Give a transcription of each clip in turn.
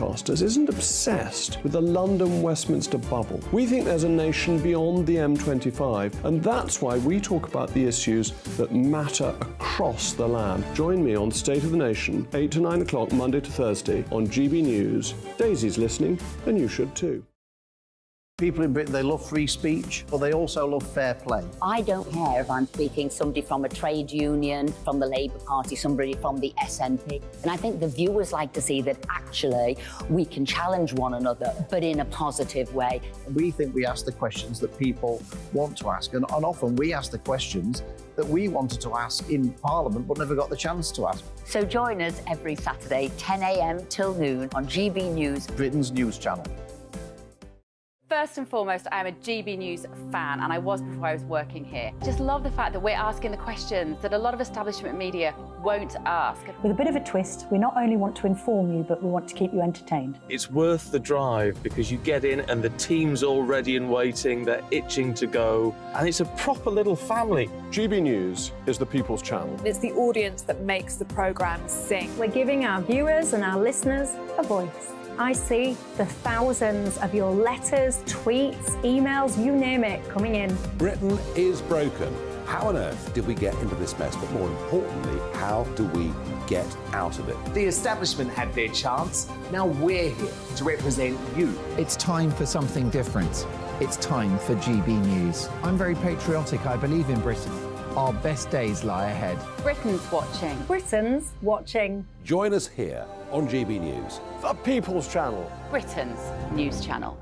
broadcasters isn't obsessed with the London-Westminster bubble. We think there's a nation beyond the M25, and that's why we talk about the issues that matter across the land. Join me on State of the Nation, 8 to 9 o'clock, Monday to Thursday, on GB News. Daisy's listening, and you should too. People in Britain, they love free speech, but they also love fair play. I don't care if I'm speaking somebody from a trade union, from the Labour Party, somebody from the SNP. And I think the viewers like to see that actually we can challenge one another, but in a positive way. We think we ask the questions that people want to ask, and often we ask the questions that we wanted to ask in Parliament but never got the chance to ask. So join us every Saturday, 10 a.m. till noon on GB News, Britain's news channel. First and foremost, I'm a GB News fan, and I was before I was working here. Just love the fact that we're asking the questions that a lot of establishment media won't ask. With a bit of a twist, we not only want to inform you, but we want to keep you entertained. It's worth the drive because you get in and the team's all ready and waiting, they're itching to go, and it's a proper little family. GB News is the People's Channel. It's the audience that makes the programme sing. We're giving our viewers and our listeners a voice. I see the thousands of your letters, tweets, emails, you name it, coming in. Britain is broken. How on earth did we get into this mess? But more importantly, how do we get out of it? The establishment had their chance. Now we're here to represent you. It's time for something different. It's time for GB News. I'm very patriotic. I believe in Britain. Our best days lie ahead. Britain's watching. Britain's watching. Join us here on GB News. The People's Channel. Britain's news channel.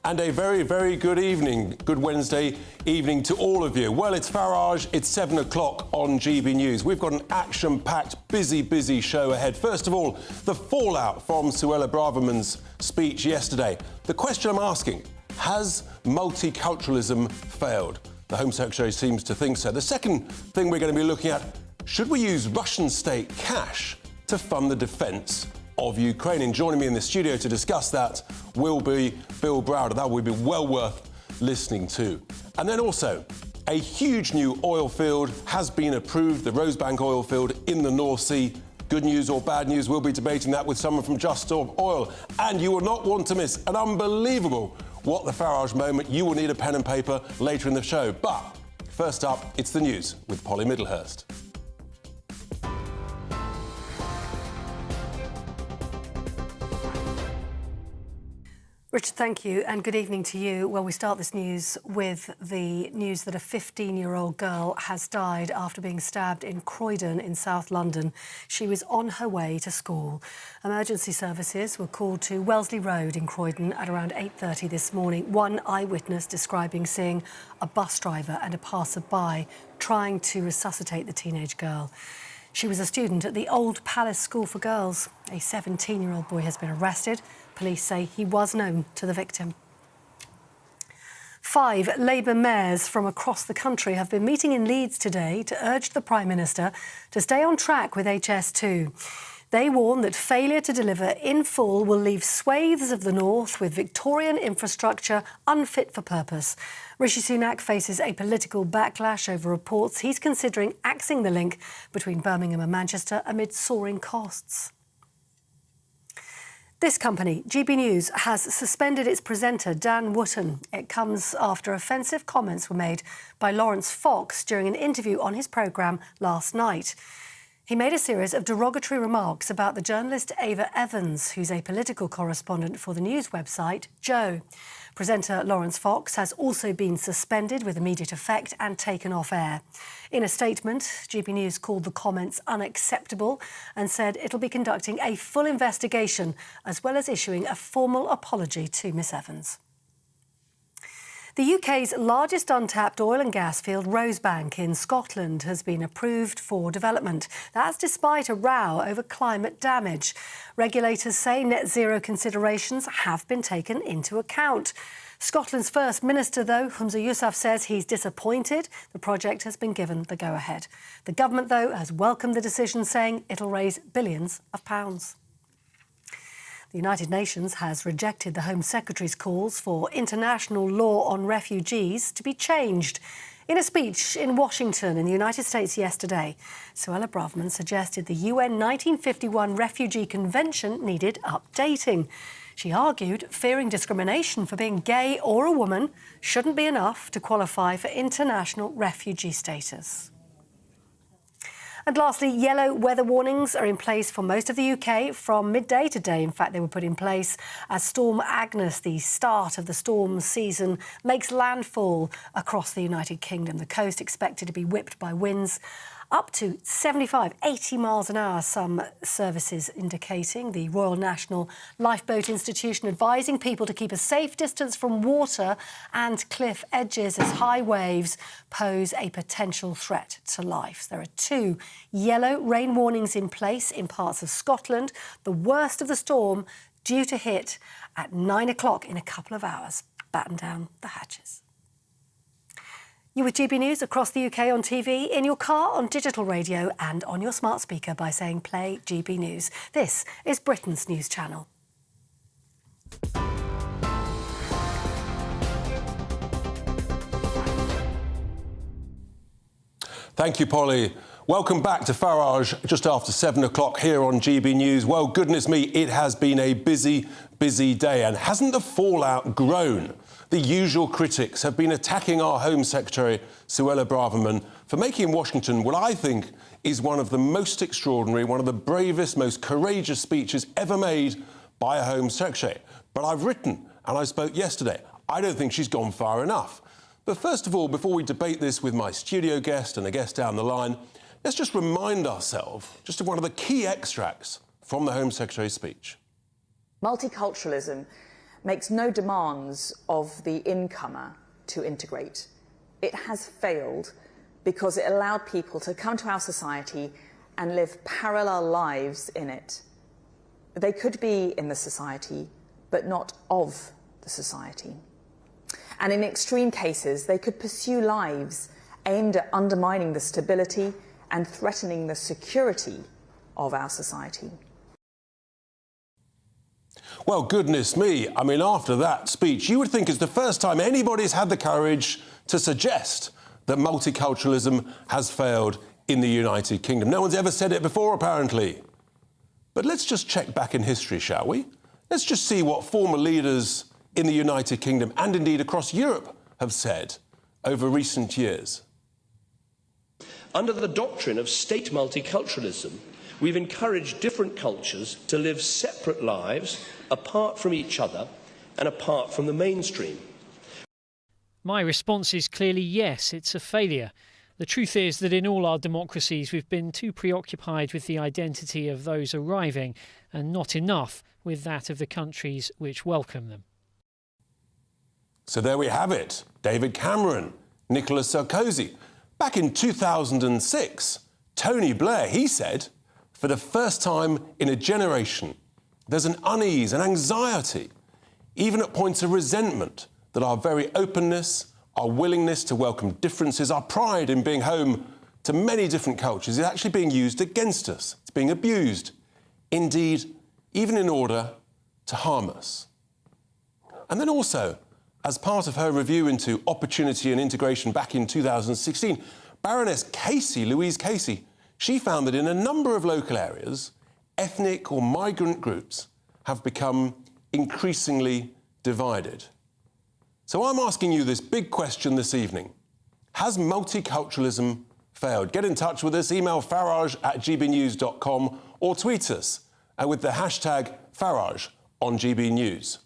And a very, very good evening, good Wednesday evening to all of you. Well, it's Farage, it's 7 o'clock on GB News. We've got an action-packed, busy show ahead. First of all, the fallout from Suella Braverman's speech yesterday. The question I'm asking, has multiculturalism failed? The Home Secretary seems to think so. The second thing we're going to be looking at, should we use Russian state cash to fund the defence of Ukraine? And joining me in the studio to discuss that will be Bill Browder. That will be well worth listening to. And then also, a huge new oil field has been approved, the Rosebank oil field in the North Sea. Good news or bad news? We'll be debating that with someone from Just Stop Oil. And you will not want to miss an unbelievable What the Farage moment. You will need a pen and paper later in the show. But first up, it's the news with Polly Middlehurst. Richard, thank you, and good evening to you. Well, we start this news with the news that a 15-year-old girl has died after being stabbed in Croydon in South London. She was on her way to school. Emergency services were called to Wellesley Road in Croydon at around 8:30 this morning. One eyewitness describing seeing a bus driver and a passer-by trying to resuscitate the teenage girl. She was a student at the Old Palace School for Girls. A 17-year-old boy has been arrested. Police say he was known to the victim. 5 Labour mayors from across the country have been meeting in Leeds today to urge the Prime Minister to stay on track with HS2. They warn that failure to deliver in full will leave swathes of the north with Victorian infrastructure unfit for purpose. Rishi Sunak faces a political backlash over reports he's considering axing the link between Birmingham and Manchester amid soaring costs. This company, GB News, has suspended its presenter, Dan Wootton. It comes after offensive comments were made by Lawrence Fox during an interview on his programme last night. He made a series of derogatory remarks about the journalist Ava Evans, who's a political correspondent for the news website Joe. Presenter Lawrence Fox has also been suspended with immediate effect and taken off air. In a statement, GB News called the comments unacceptable and said it'll be conducting a full investigation as well as issuing a formal apology to Miss Evans. The UK's largest untapped oil and gas field, Rosebank in Scotland, has been approved for development. That's despite a row over climate damage. Regulators say net zero considerations have been taken into account. Scotland's First Minister, though, Humza Yousaf, says he's disappointed the project has been given the go-ahead. The government, though, has welcomed the decision, saying it'll raise billions of pounds. The United Nations has rejected the Home Secretary's calls for international law on refugees to be changed. In a speech in Washington in the United States yesterday, Suella Braverman suggested the UN 1951 Refugee Convention needed updating. She argued fearing discrimination for being gay or a woman shouldn't be enough to qualify for international refugee status. And lastly, yellow weather warnings are in place for most of the UK from midday today. In fact, they were put in place as Storm Agnes, the start of the storm season, makes landfall across the United Kingdom. The coast expected to be whipped by winds up to 75, 80 miles an hour, some services indicating. The Royal National Lifeboat Institution advising people to keep a safe distance from water and cliff edges as high waves pose a potential threat to life. There are 2 yellow rain warnings in place in parts of Scotland, the worst of the storm due to hit at 9 o'clock in a couple of hours. Batten down the hatches. You with GB News across the UK on TV, in your car, on digital radio and on your smart speaker by saying play GB News. This is Britain's news channel. Thank you, Polly. Welcome back to Farage just after 7 o'clock here on GB News. Well, goodness me, it has been a busy, busy day. And hasn't the fallout grown? The usual critics have been attacking our Home Secretary, Suella Braverman, for making Washington what I think is one of the most extraordinary, one of the bravest, most courageous speeches ever made by a Home Secretary. But I've written, and I spoke yesterday, I don't think she's gone far enough. But first of all, before we debate this with my studio guest and a guest down the line, let's just remind ourselves just of one of the key extracts from the Home Secretary's speech. Multiculturalism makes no demands of the incomer to integrate. It has failed because it allowed people to come to our society and live parallel lives in it. They could be in the society, but not of the society. And in extreme cases, they could pursue lives aimed at undermining the stability and threatening the security of our society. Well, goodness me, I mean, after that speech, you would think it's the first time anybody's had the courage to suggest that multiculturalism has failed in the United Kingdom. No one's ever said it before, apparently. But let's just check back in history, shall we? Let's just see what former leaders in the United Kingdom and indeed across Europe have said over recent years. Under the doctrine of state multiculturalism, we've encouraged different cultures to live separate lives apart from each other and apart from the mainstream. My response is clearly yes, it's a failure. The truth is that in all our democracies we've been too preoccupied with the identity of those arriving and not enough with that of the countries which welcome them. So there we have it. David Cameron, Nicolas Sarkozy. Back in 2006, Tony Blair, he said, for the first time in a generation, there's an unease, an anxiety, even at points of resentment, that our very openness, our willingness to welcome differences, our pride in being home to many different cultures is actually being used against us. It's being abused, indeed, even in order to harm us. And then also, as part of her review into opportunity and integration back in 2016, Baroness Casey, Louise Casey, she found that in a number of local areas, ethnic or migrant groups have become increasingly divided. So I'm asking you this big question this evening. Has multiculturalism failed? Get in touch with us, email farage@gbnews.com or tweet us with the hashtag Farage on GB News.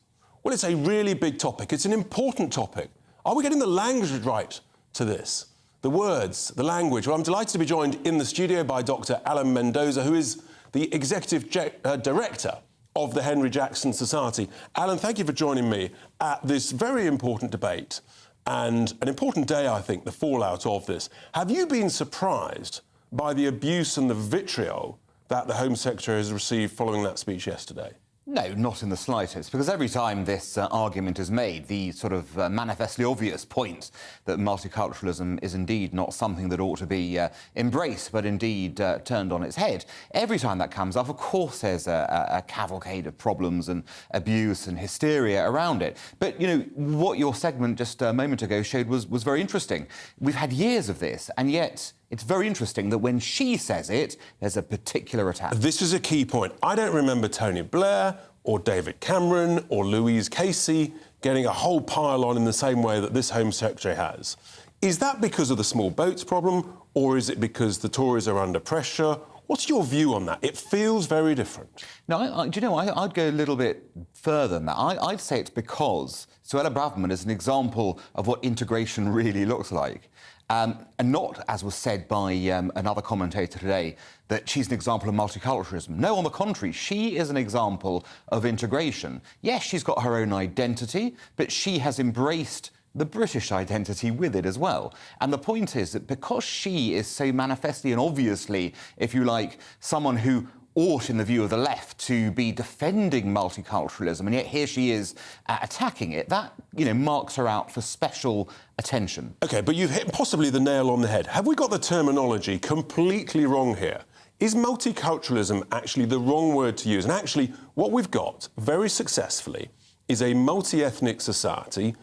Well, it's a really big topic. It's an important topic. Are we getting the language right to this? The words, the language. Well, I'm delighted to be joined in the studio by Dr. Alan Mendoza, who is the Executive Director of the Henry Jackson Society. Alan, thank you for joining me at this very important debate and an important day, I think, the fallout of this. Have you been surprised by the abuse and the vitriol that the Home Secretary has received following that speech yesterday? No, not in the slightest, because every time this argument is made, the sort of manifestly obvious point that multiculturalism is indeed not something that ought to be embraced, but indeed turned on its head, every time that comes up, of course there's a cavalcade of problems and abuse and hysteria around it. But, you know, what your segment just a moment ago showed was very interesting. We've had years of this, and yet it's very interesting that when she says it, there's a particular attack. This is a key point. I don't remember Tony Blair or David Cameron or Louise Casey getting a whole pile on in the same way that this Home Secretary has. Is that because of the small boats problem, or is it because the Tories are under pressure? What's your view on that? It feels very different. No, do you know, I'd go a little bit further than that. I'd say it's because Suella Braverman is an example of what integration really looks like. And not, as was said by another commentator today, that she's an example of multiculturalism. No, on the contrary, she is an example of integration. Yes, she's got her own identity, but she has embraced the British identity with it as well. And the point is that because she is so manifestly and obviously, if you like, someone who ought, in the view of the left, to be defending multiculturalism, and yet here she is attacking it, that, you know, marks her out for special attention. OK, but you've hit possibly the nail on the head. Have we got the terminology completely wrong here? Is multiculturalism actually the wrong word to use? And actually, what we've got, very successfully, is a multi-ethnic society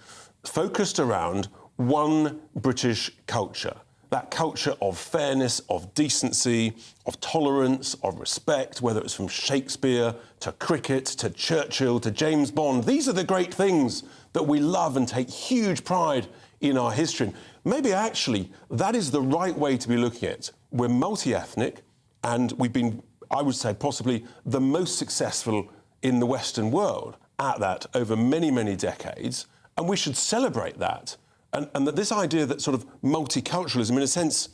focused around one British culture. That culture of fairness, of decency, of tolerance, of respect, whether it's from Shakespeare to cricket to Churchill to James Bond. These are the great things that we love and take huge pride in our history. Maybe actually that is the right way to be looking at it. We're multi-ethnic and we've been, I would say, possibly the most successful in the Western world at that over many, many decades, and we should celebrate that. And that this idea that sort of multiculturalism, in a sense,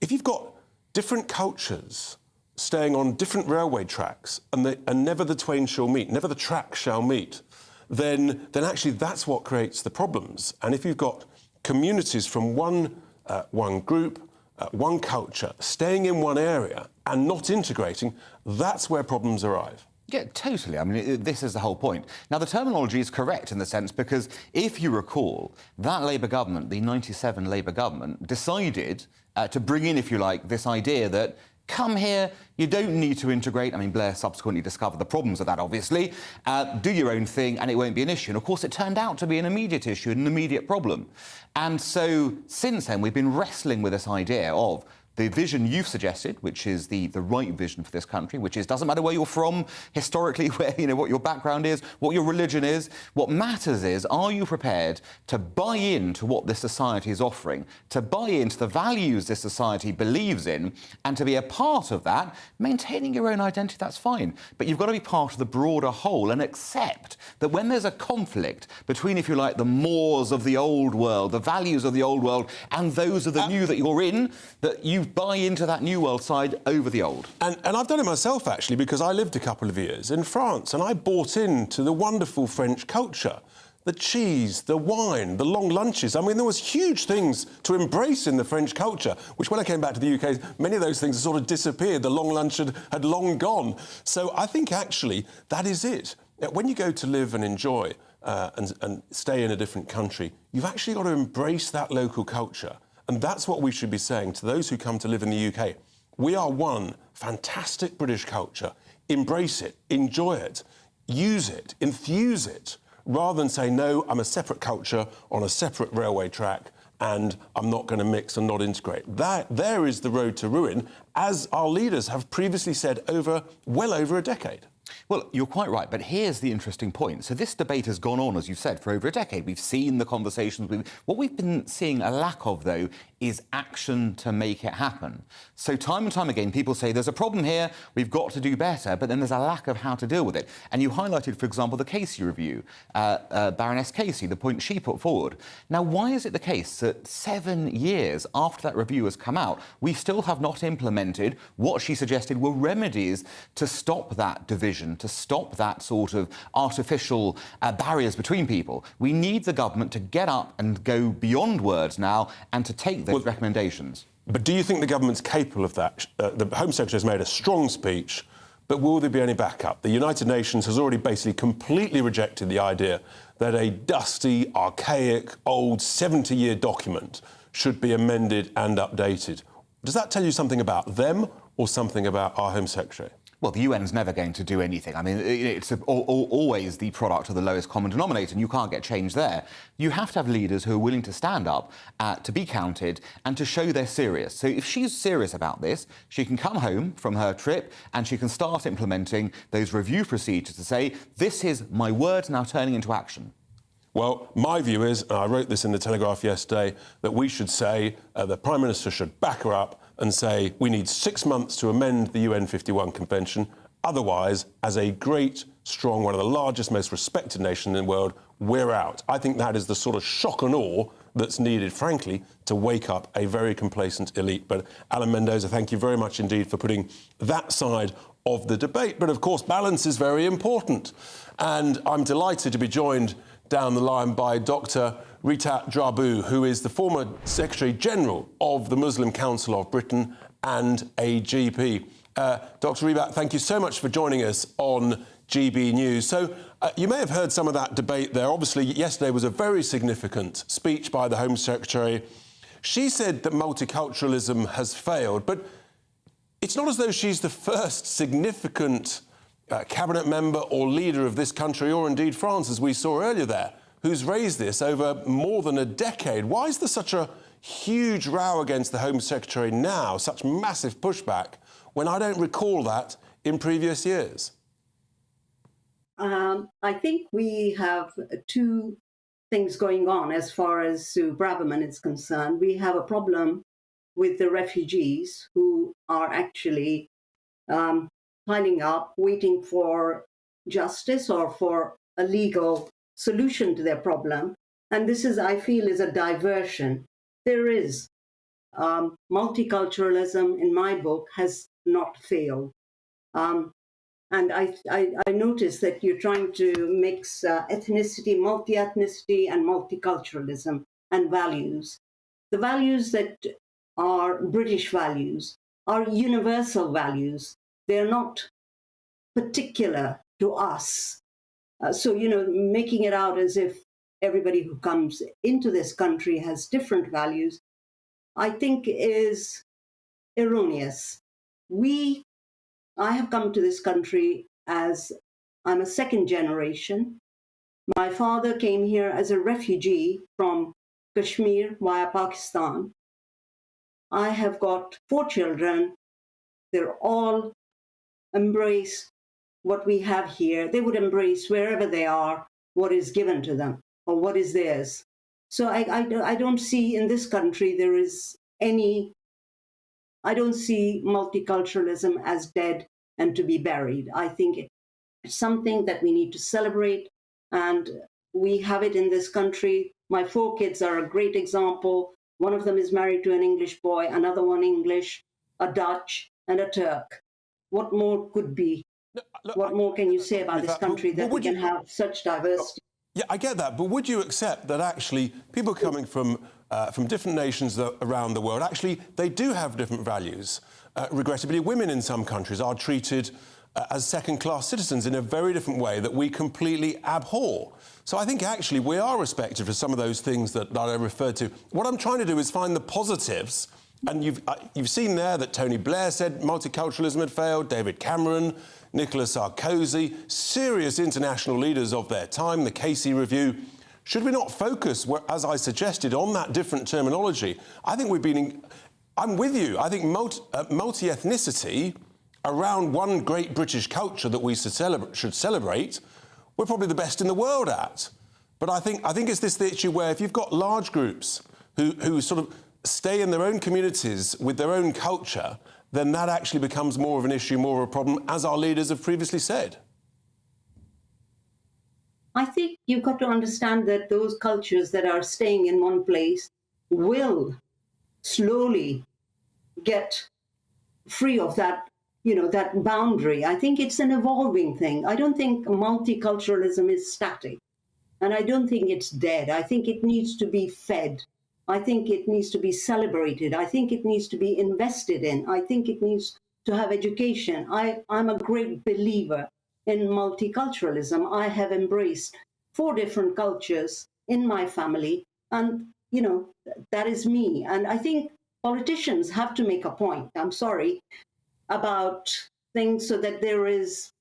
if you've got different cultures staying on different railway tracks and never the twain shall meet, never the tracks shall meet, then actually that's what creates the problems. And if you've got communities from one group, one culture, staying in one area and not integrating, that's where problems arrive. Yeah, totally. I mean, this is the whole point. Now, the terminology is correct in the sense because if you recall, that Labour government, the 97 Labour government, decided to bring in, if you like, this idea that come here, you don't need to integrate. I mean, Blair subsequently discovered the problems of that, obviously. Do your own thing and it won't be an issue. And, of course, it turned out to be an immediate issue, an immediate problem. And so since then, we've been wrestling with this idea of the vision you've suggested, which is the right vision for this country, which is doesn't matter where you're from, historically, where, you know, what your background is, what your religion is. What matters is, are you prepared to buy into what this society is offering, to buy into the values this society believes in, and to be a part of that, maintaining your own identity, that's fine. But you've got to be part of the broader whole and accept that when there's a conflict between, if you like, the mores of the old world, the values of the old world, and those of the new that you're in, that you buy into that new world side over the old. And I've done it myself, actually, because I lived a couple of years in France and I bought into the wonderful French culture. The cheese, the wine, the long lunches. I mean, there was huge things to embrace in the French culture, which when I came back to the UK, many of those things had sort of disappeared. The long lunch had long gone. So I think, actually, that is it. When you go to live and enjoy and stay in a different country, you've actually got to embrace that local culture. And that's what we should be saying to those who come to live in the UK. We are one fantastic British culture. Embrace it, enjoy it, use it, infuse it, rather than say, no, I'm a separate culture on a separate railway track and I'm not going to mix and not integrate. There is the road to ruin, as our leaders have previously said well over a decade. Well, you're quite right, but here's the interesting point. So this debate has gone on, as you've said, for over a decade. We've seen the conversations. What we've been seeing a lack of, though, is action to make it happen. So time and time again, people say there's a problem here, we've got to do better, but then there's a lack of how to deal with it. And you highlighted, for example, the Casey review, Baroness Casey, the point she put forward. Now, why is it the case that 7 years after that review has come out, we still have not implemented what she suggested were remedies to stop that division, to stop that sort of artificial barriers between people? We need the government to get up and go beyond words now and to take those recommendations. But do you think the government's capable of that? The Home Secretary has made a strong speech, but will there be any backup? The United Nations has already basically completely rejected the idea that a dusty, archaic, old 70-year document should be amended and updated. Does that tell you something about them or something about our Home Secretary? Well, the UN's never going to do anything. I mean, it's always the product of the lowest common denominator, and you can't get change there. You have to have leaders who are willing to stand up, to be counted, and to show they're serious. So if she's serious about this, she can come home from her trip and she can start implementing those review procedures to say, this is my words now turning into action. Well, my view is, and I wrote this in the Telegraph yesterday, that we should say the Prime Minister should back her up and say we need 6 months to amend the UN 51 Convention. Otherwise, as a great, strong, one of the largest, most respected nations in the world, we're out. I think that is the sort of shock and awe that's needed, frankly, to wake up a very complacent elite. But Alan Mendoza, thank you very much indeed for putting that side of the debate. But of course, balance is very important. And I'm delighted to be joined down the line by Dr. Ritat Drabu, who is the former Secretary-General of the Muslim Council of Britain and a GP. Dr. Ritat, thank you so much for joining us on GB News. So you may have heard some of that debate there. Obviously, yesterday was a very significant speech by the Home Secretary. She said that multiculturalism has failed, but it's not as though she's the first significant cabinet member or leader of this country, or indeed France, as we saw earlier there, who's raised this over more than a decade. Why is there such a huge row against the Home Secretary now, such massive pushback, when I don't recall that in previous years? I think we have two things going on as far as Sue Braverman is concerned. We have a problem with the refugees who are actually piling up, waiting for justice or for a legal solution to their problem. And this is, I feel, is a diversion. There is multiculturalism, in my book, has not failed. And I noticed that you're trying to mix ethnicity, multi-ethnicity and multiculturalism and values. The values that are British values are universal values. They're not particular to us. So, making it out as if everybody who comes into this country has different values, I think is erroneous. I have come to this country as I'm a second generation. My father came here as a refugee from Kashmir via Pakistan. I have got 4 children. They're all embrace what we have here. They would embrace wherever they are what is given to them or what is theirs. So I don't see in this country I don't see multiculturalism as dead and to be buried. I think it's something that we need to celebrate, and we have it in this country. My 4 kids are a great example. One of them is married to an English boy, another one English, a Dutch, and a Turk. What more could be? What more can you say about this country that we can have such diversity? Yeah, I get that, but would you accept that actually people coming from different nations around the world, actually they do have different values? Regrettably, women in some countries are treated as second-class citizens in a very different way that we completely abhor. So I think actually we are respected for some of those things that I referred to. What I'm trying to do is find the positives. And you've seen there that Tony Blair said multiculturalism had failed, David Cameron, Nicolas Sarkozy, serious international leaders of their time, the Casey Review. Should we not focus, as I suggested, on that different terminology? I think I'm with you. I think multi-ethnicity around one great British culture that we should celebrate, we're probably the best in the world at. But I think it's the issue where if you've got large groups who sort of stay in their own communities with their own culture, then that actually becomes more of an issue, more of a problem, as our leaders have previously said. I think you've got to understand that those cultures that are staying in one place will slowly get free of that, that boundary. I think it's an evolving thing. I don't think multiculturalism is static, and I don't think it's dead. I think it needs to be fed. I think it needs to be celebrated. I think it needs to be invested in. I think it needs to have education. I'm a great believer in multiculturalism. I have embraced 4 different cultures in my family, and, you know, that is me. And I think politicians have to make a point, I'm sorry, about things so that there is,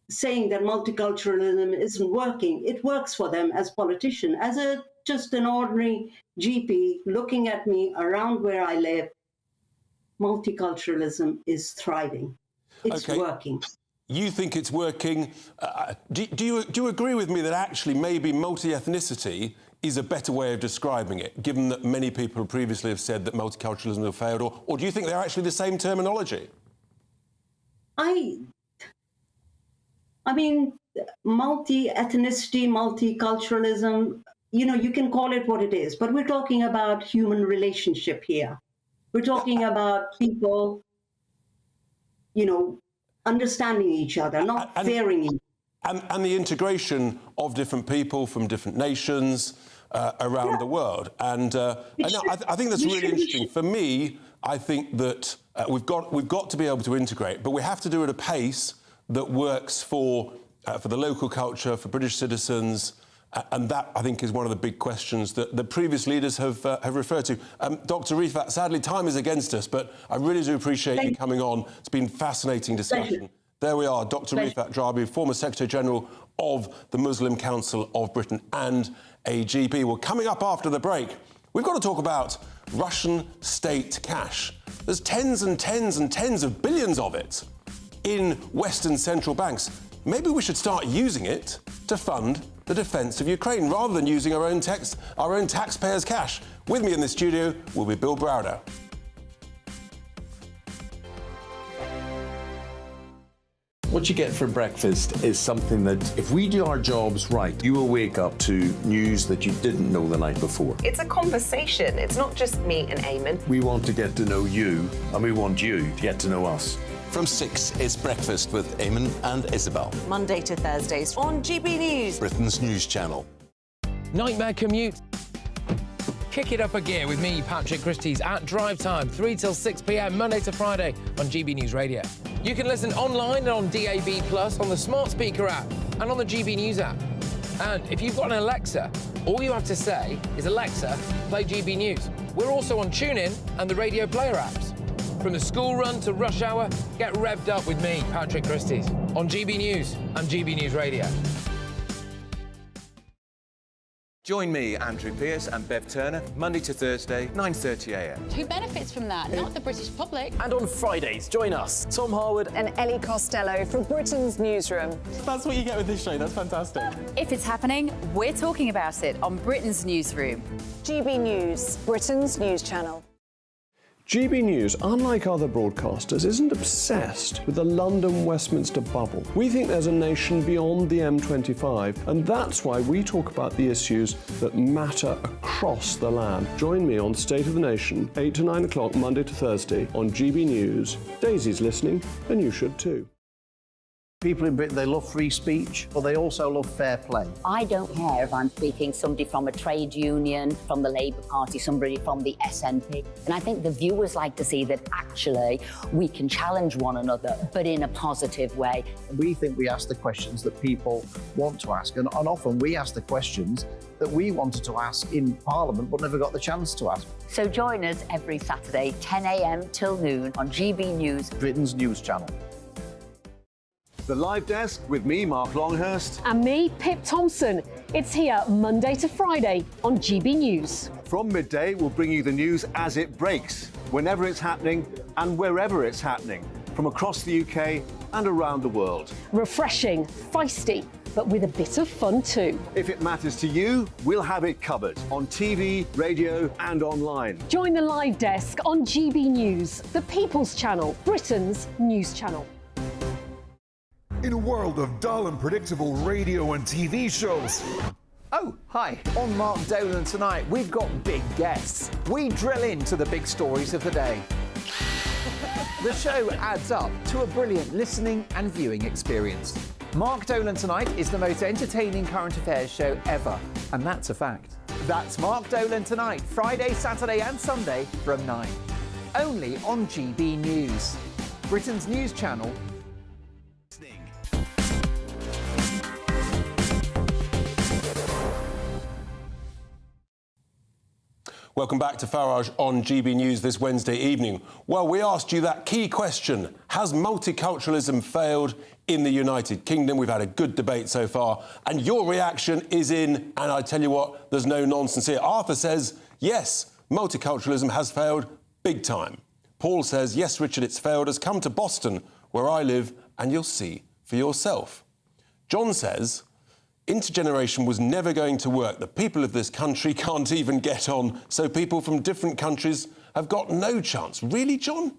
saying that multiculturalism isn't working. It works for them as politician. As just an ordinary GP looking at me around where I live, multiculturalism is thriving. It's working. You think it's working. Do you agree with me that actually maybe multi-ethnicity is a better way of describing it, given that many people previously have said that multiculturalism have failed, or do you think they're actually the same terminology? I mean, multi-ethnicity, multiculturalism, you know, you can call it what it is, but we're talking about human relationship here. We're talking about people, you know, understanding each other, not fearing each other. And the integration of different people from different nations around the world. And I think that's really interesting. For me, I think that we've got to be able to integrate, but we have to do it at a pace that works for the local culture, for British citizens, and that, I think, is one of the big questions that the previous leaders have referred to. Dr. Rifat, sadly, time is against us, but I really do appreciate you coming on. It's been fascinating discussion. There we are, Dr. Rifat Drabi, former Secretary-General of the Muslim Council of Britain and a GP. Well, coming up after the break, we've got to talk about Russian state cash. There's tens and tens and tens of billions of it in Western central banks. Maybe we should start using it to fund the defence of Ukraine rather than using our own taxpayers' cash. With me in the studio will be Bill Browder. What you get for breakfast is something that, if we do our jobs right, you will wake up to news that you didn't know the night before. It's a conversation. It's not just me and Eamon. We want to get to know you, and we want you to get to know us. From 6, it's Breakfast with Eamon and Isabel. Monday to Thursdays on GB News, Britain's news channel. Nightmare commute. Kick it up a gear with me, Patrick Christie's, at Drive Time, 3 till 6 p.m, Monday to Friday on GB News Radio. You can listen online and on DAB+, on the smart speaker app and on the GB News app. And if you've got an Alexa, all you have to say is, Alexa, play GB News. We're also on TuneIn and the Radio Player apps. From the school run to rush hour, get revved up with me, Patrick Christie's, on GB News and GB News Radio. Join me, Andrew Pearce and Bev Turner, Monday to Thursday, 9:30 a.m. Who benefits from that? Not the British public. And on Fridays, join us, Tom Harwood and Ellie Costello from Britain's Newsroom. That's what you get with this show. That's fantastic. If it's happening, we're talking about it on Britain's Newsroom. GB News, Britain's news channel. GB News, unlike other broadcasters, isn't obsessed with the London-Westminster bubble. We think there's a nation beyond the M25, and that's why we talk about the issues that matter across the land. Join me on State of the Nation, 8 to 9 o'clock, Monday to Thursday, on GB News. Daisy's listening, and you should too. People in Britain, they love free speech, but they also love fair play. I don't care if I'm speaking somebody from a trade union, from the Labour Party, somebody from the SNP. And I think the viewers like to see that actually we can challenge one another, but in a positive way. We think we ask the questions that people want to ask, and often we ask the questions that we wanted to ask in Parliament but never got the chance to ask. So join us every Saturday, 10 a.m. till noon on GB News, Britain's news channel. The Live Desk with me, Mark Longhurst. And me, Pip Thompson. It's here Monday to Friday on GB News. From midday, we'll bring you the news as it breaks, whenever it's happening and wherever it's happening, from across the UK and around the world. Refreshing, feisty, but with a bit of fun too. If it matters to you, we'll have it covered on TV, radio and online. Join the Live Desk on GB News, the People's Channel, Britain's news channel. In a world of dull and predictable radio and TV shows. Oh, hi. On Mark Dolan tonight, we've got big guests. We drill into the big stories of the day. The show adds up to a brilliant listening and viewing experience. Mark Dolan Tonight is the most entertaining current affairs show ever, and that's a fact. That's Mark Dolan Tonight, Friday, Saturday and Sunday from 9. only on GB News, Britain's news channel. Welcome back to Farage on GB News this Wednesday evening. Well, we asked you that key question. Has multiculturalism failed in the United Kingdom? We've had a good debate so far. And your reaction is in, and I tell you what, there's no nonsense here. Arthur says, yes, multiculturalism has failed big time. Paul says, yes, Richard, it's failed. Has come to Boston, where I live, and you'll see for yourself. John says, intergeneration was never going to work. The people of this country can't even get on, so people from different countries have got no chance. Really, John?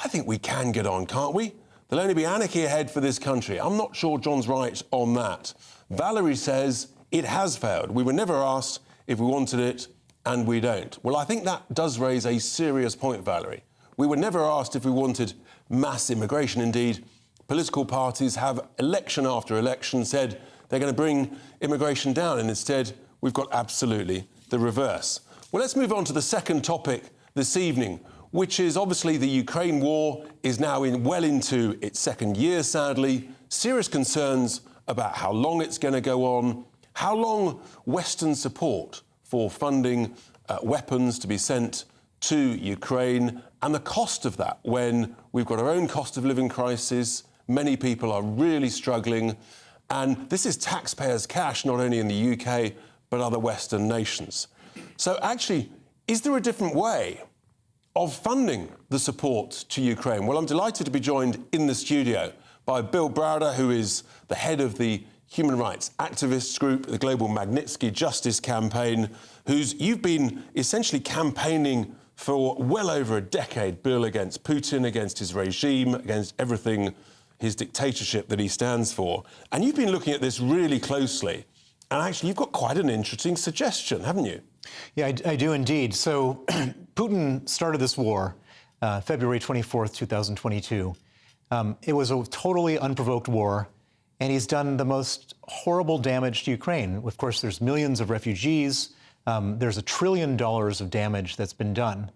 I think we can get on, can't we? There'll only be anarchy ahead for this country. I'm not sure John's right on that. Valerie says it has failed. We were never asked if we wanted it, and we don't. Well, I think that does raise a serious point, Valerie. We were never asked if we wanted mass immigration. Indeed, political parties have election after election said they're going to bring immigration down, and instead we've got absolutely the reverse. Well, let's move on to the second topic this evening, which is obviously the Ukraine war is now well into its second year, sadly. Serious concerns about how long it's going to go on, how long Western support for funding weapons to be sent to Ukraine, and the cost of that when we've got our own cost of living crisis. Many people are really struggling. And this is taxpayers' cash, not only in the UK, but other Western nations. So actually, is there a different way of funding the support to Ukraine? Well, I'm delighted to be joined in the studio by Bill Browder, who is the head of the human rights activists group, the Global Magnitsky Justice Campaign, you've been essentially campaigning for well over a decade, Bill, against Putin, against his regime, against everything, his dictatorship that he stands for. And you've been looking at this really closely. And actually, you've got quite an interesting suggestion, haven't you? Yeah, I do indeed. So Putin started this war February 24th, 2022. It was a totally unprovoked war, and he's done the most horrible damage to Ukraine. Of course, there's millions of refugees. There's $1 trillion of damage that's been done.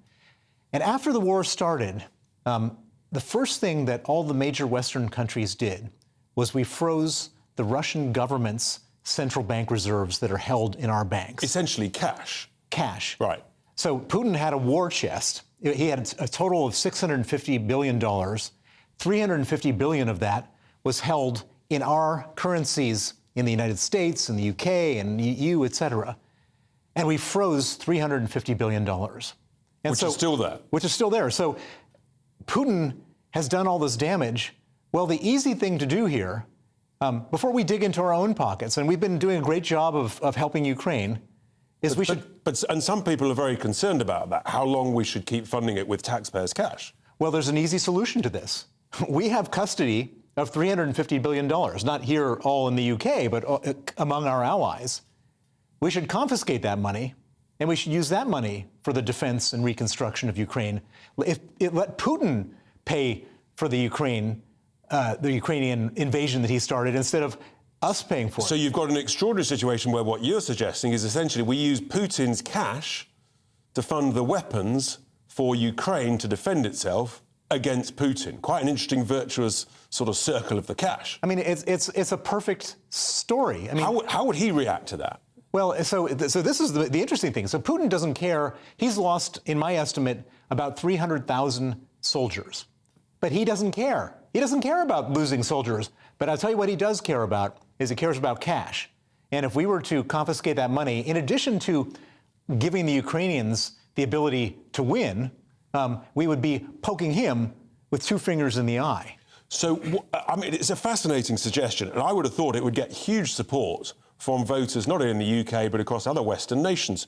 And after the war started, the first thing that all the major Western countries did was we froze the Russian government's central bank reserves that are held in our banks. Essentially cash. Cash. Right. So Putin had a war chest. He had a total of $650 billion. $350 billion of that was held in our currencies in the United States and the UK and EU, et cetera. And we froze $350 billion. Which is still there. Which is still there. So Putin has done all this damage. Well, the easy thing to do here, before we dig into our own pockets, and we've been doing a great job of helping Ukraine, is and some people are very concerned about that, how long we should keep funding it with taxpayers' cash. Well, there's an easy solution to this. We have custody of $350 billion, not here all in the UK, but among our allies. We should confiscate that money, and we should use that money for the defense and reconstruction of Ukraine. Let Putin pay for the Ukrainian invasion that he started instead of us paying for it. So you've got an extraordinary situation where what you're suggesting is essentially we use Putin's cash to fund the weapons for Ukraine to defend itself against Putin. Quite an interesting, virtuous sort of circle of the cash. I mean, it's a perfect story. I mean, how would he react to that? Well, so this is the interesting thing. So Putin doesn't care. He's lost, in my estimate, about 300,000 soldiers. But he doesn't care. He doesn't care about losing soldiers. But I'll tell you what he does care about is he cares about cash. And if we were to confiscate that money, in addition to giving the Ukrainians the ability to win, we would be poking him with two fingers in the eye. So, I mean, it's a fascinating suggestion, and I would have thought it would get huge support from voters, not only in the UK, but across other Western nations.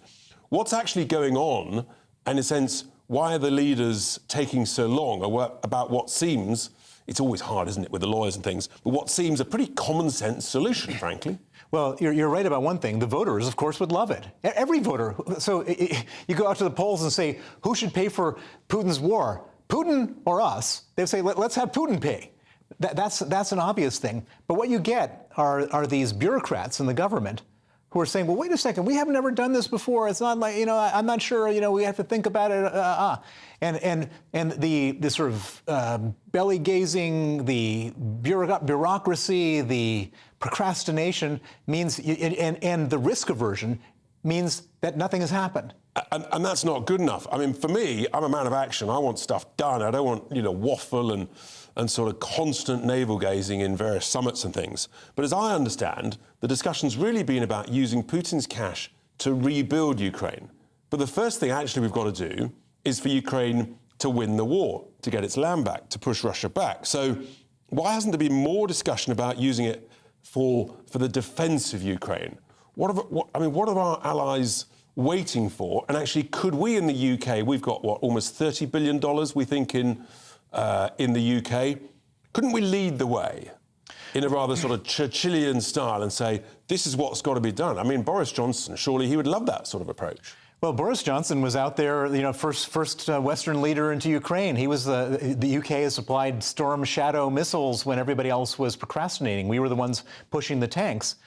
What's actually going on, and in a sense, why are the leaders taking so long about what seems, it's always hard, isn't it, with the lawyers and things, but what seems a pretty common sense solution, frankly? Well, you're right about one thing. The voters, of course, would love it. Every voter. So you go out to the polls and say, who should pay for Putin's war? Putin or us? They say, let's have Putin pay. That's an obvious thing. But what you get are these bureaucrats in the government who who are saying, well, wait a second, we have never done this before. It's not like, I'm not sure, we have to think about it. And the sort of belly gazing, the bureaucracy, the procrastination means, and the risk aversion means that nothing has happened. And that's not good enough. I mean, for me, I'm a man of action. I want stuff done. I don't want, waffle and sort of constant navel-gazing in various summits and things. But as I understand, the discussion's really been about using Putin's cash to rebuild Ukraine. But the first thing actually we've got to do is for Ukraine to win the war, to get its land back, to push Russia back. So why hasn't there been more discussion about using it for the defence of Ukraine? What are our allies waiting for? And actually, could we in the UK, we've got, almost $30 billion, we think, in the UK. Couldn't we lead the way in a rather sort of Churchillian style and say, this is what's got to be done? I mean, Boris Johnson, surely he would love that sort of approach. Well, Boris Johnson was out there, first Western leader into Ukraine. He was the UK has supplied Storm Shadow missiles when everybody else was procrastinating. We were the ones pushing the tanks.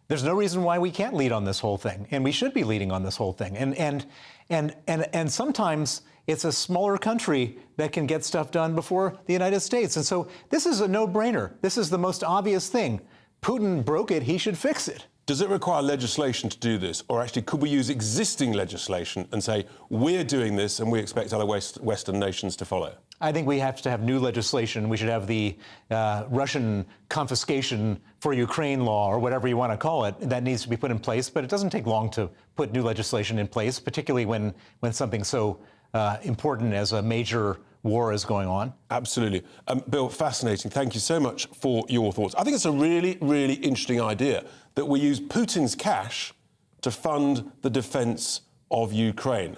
There's no reason why we can't lead on this whole thing, and we should be leading on this whole thing. And sometimes it's a smaller country that can get stuff done before the United States. And so this is a no-brainer. This is the most obvious thing. Putin broke it, he should fix it. Does it require legislation to do this? Or actually, could we use existing legislation and say, we're doing this and we expect other Western nations to follow? I think we have to have new legislation. We should have the Russian confiscation for Ukraine law, or whatever you want to call it, that needs to be put in place. But it doesn't take long to put new legislation in place, particularly when something so important as a major war is going on. Absolutely. Bill, fascinating. Thank you so much for your thoughts. I think it's a really, really interesting idea that we use Putin's cash to fund the defence of Ukraine.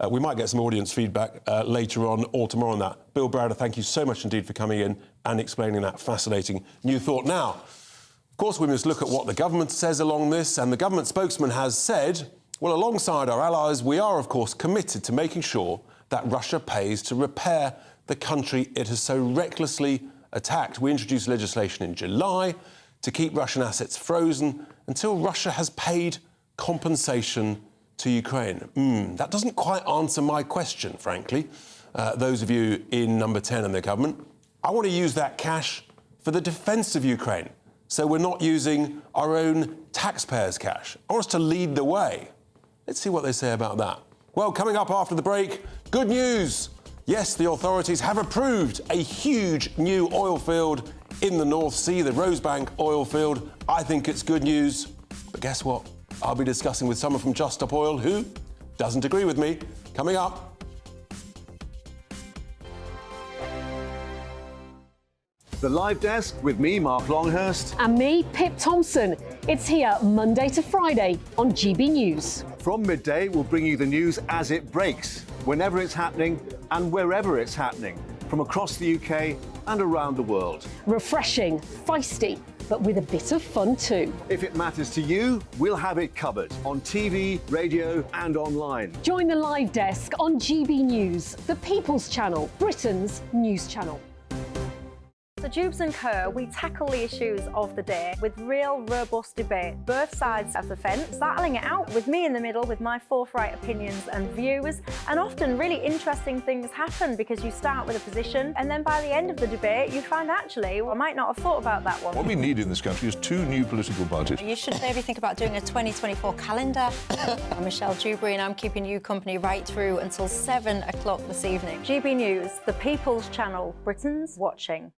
We might get some audience feedback later on or tomorrow on that. Bill Browder, thank you so much indeed for coming in and explaining that fascinating new thought. Now, of course, we must look at what the government says along this, and the government spokesman has said, well, alongside our allies, we are, of course, committed to making sure that Russia pays to repair the country it has so recklessly attacked. We introduced legislation in July to keep Russian assets frozen until Russia has paid compensation to Ukraine. That doesn't quite answer my question, frankly. Those of you in number 10 in the government, I want to use that cash for the defence of Ukraine. So we're not using our own taxpayers' cash. I want us to lead the way. Let's see what they say about that. Well, coming up after the break, good news. Yes, the authorities have approved a huge new oil field in the North Sea, the Rosebank oil field. I think it's good news. But guess what? I'll be discussing with someone from Just Stop Oil who doesn't agree with me. Coming up. The Live Desk with me, Mark Longhurst. And me, Pip Thompson. It's here Monday to Friday on GB News. From midday, we'll bring you the news as it breaks, whenever it's happening and wherever it's happening, from across the UK and around the world. Refreshing, feisty, but with a bit of fun too. If it matters to you, we'll have it covered on TV, radio and online. Join the Live Desk on GB News, the People's Channel, Britain's news channel. So Jubes and Kerr, we tackle the issues of the day with real robust debate, both sides of the fence, battling it out with me in the middle with my forthright opinions and views. And often really interesting things happen because you start with a position and then by the end of the debate you find actually, well, I might not have thought about that one. What we need in this country is 2 new political parties. You should maybe think about doing a 2024 calendar. I'm Michelle Dewberry and I'm keeping you company right through until 7 o'clock this evening. GB News, the People's Channel, Britain's watching.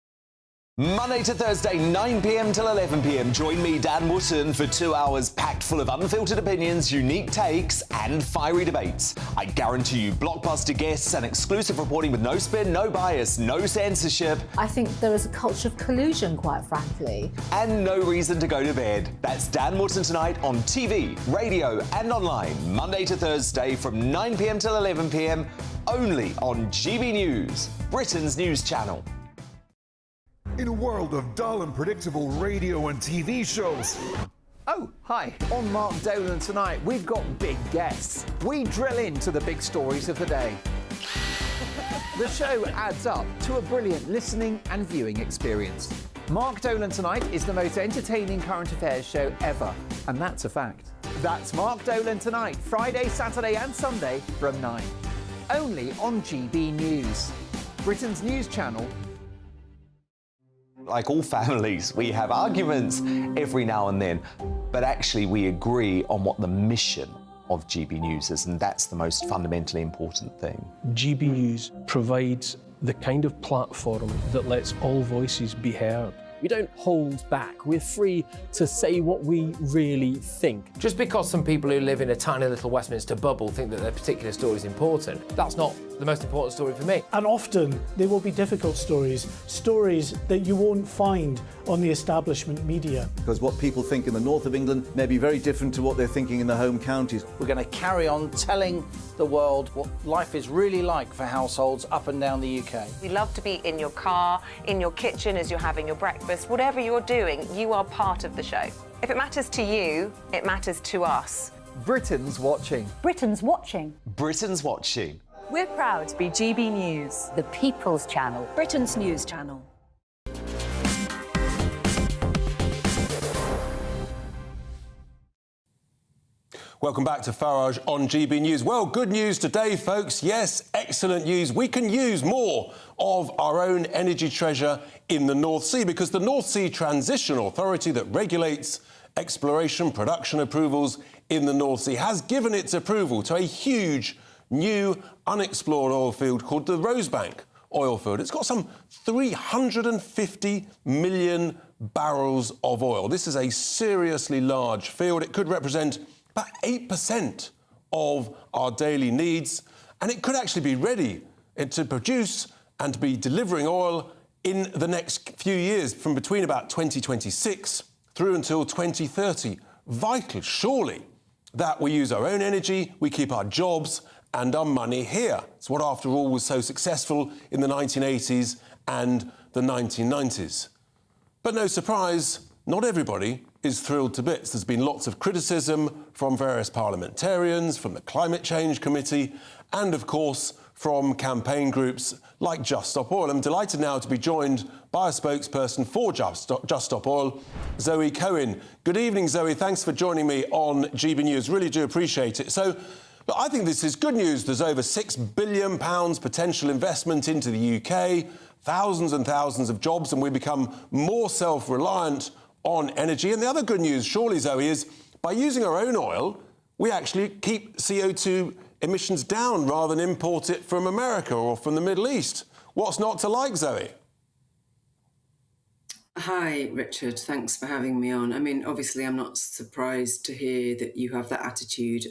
Monday to Thursday, 9 p.m. till 11 p.m. Join me, Dan Wootton, for 2 hours packed full of unfiltered opinions, unique takes, and fiery debates. I guarantee you blockbuster guests and exclusive reporting with no spin, no bias, no censorship. I think there is a culture of collusion, quite frankly. And no reason to go to bed. That's Dan Wootton tonight on TV, radio, and online. Monday to Thursday from 9 p.m. till 11 p.m. only on GB News, Britain's news channel. In a world of dull and predictable radio and TV shows. Oh, hi. On Mark Dolan tonight, we've got big guests. We drill into the big stories of the day. The show adds up to a brilliant listening and viewing experience. Mark Dolan Tonight is the most entertaining current affairs show ever, and that's a fact. That's Mark Dolan Tonight, Friday, Saturday and Sunday from 9. Only on GB News, Britain's news channel. Like all families, we have arguments every now and then, but actually we agree on what the mission of GB News is, and that's the most fundamentally important thing. GB News provides the kind of platform that lets all voices be heard. We don't hold back. We're free to say what we really think. Just because some people who live in a tiny little Westminster bubble think that their particular story is important, that's not the most important story for me. And often they will be difficult stories, stories that you won't find on the establishment media. Because what people think in the north of England may be very different to what they're thinking in the home counties. We're going to carry on telling the world what life is really like for households up and down the UK. We love to be in your car, in your kitchen as you're having your breakfast. Whatever you're doing, you are part of the show. If it matters to you, it matters to us. Britain's watching. Britain's watching. Britain's watching. We're proud to be GB News, the People's Channel, Britain's news channel. Welcome back to Farage on GB News. Well, good news today, folks. Yes, excellent news. We can use more of our own energy treasure in the North Sea because the North Sea Transition Authority that regulates exploration production approvals in the North Sea has given its approval to a huge new unexplored oil field called the Rosebank oil field. It's got some 350 million barrels of oil. This is a seriously large field. It could represent about 8% of our daily needs, and it could actually be ready to produce and to be delivering oil in the next few years, from between about 2026 through until 2030. Vital, surely, that we use our own energy, we keep our jobs and our money here. It's what, after all, was so successful in the 1980s and the 1990s. But no surprise, not everybody is thrilled to bits. There's been lots of criticism from various parliamentarians, from the Climate Change Committee, and of course from campaign groups like Just Stop Oil. I'm delighted now to be joined by a spokesperson for Just Stop Oil, Zoe Cohen. Good evening, Zoe. Thanks for joining me on GB News. Really do appreciate it. So, look, I think this is good news. There's over £6 billion potential investment into the UK, thousands and thousands of jobs, and we become more self-reliant on energy. And the other good news, surely, Zoe, is by using our own oil, we actually keep CO2 emissions down rather than import it from America or from the Middle East. What's not to like, Zoe? Hi, Richard. Thanks for having me on. I mean, obviously, I'm not surprised to hear that you have that attitude,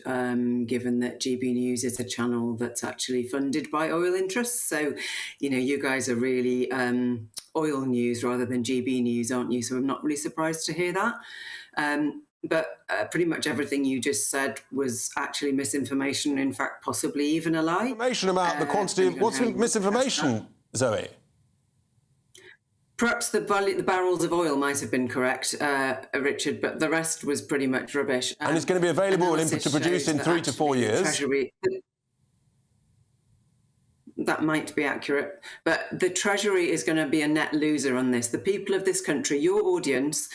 given that GB News is a channel that's actually funded by oil interests. So, you know, you guys are really oil news rather than GB News, aren't you? So I'm not really surprised to hear that. But pretty much everything you just said was actually misinformation, in fact, possibly even a lie. Information about the quantity of... What's misinformation, Zoe? Perhaps the barrels of oil might have been correct, Richard, but the rest was pretty much rubbish. And it's going to be available to produce in 3 to 4 years. Treasury, that might be accurate, but the Treasury is going to be a net loser on this. The people of this country, your audience,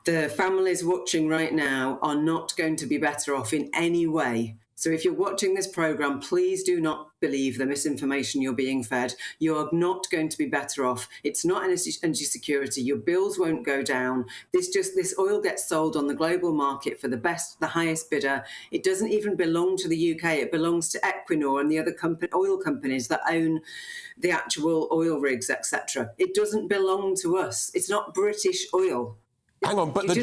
the families watching right now are not going to be better off in any way. So if you're watching this programme, please do not believe the misinformation you're being fed. You're not going to be better off. It's not energy security. Your bills won't go down. This oil gets sold on the global market for the highest bidder. It doesn't even belong to the UK. It belongs to Equinor and the other oil companies that own the actual oil rigs, etc. It doesn't belong to us. It's not British oil. Hang on, but Zoe,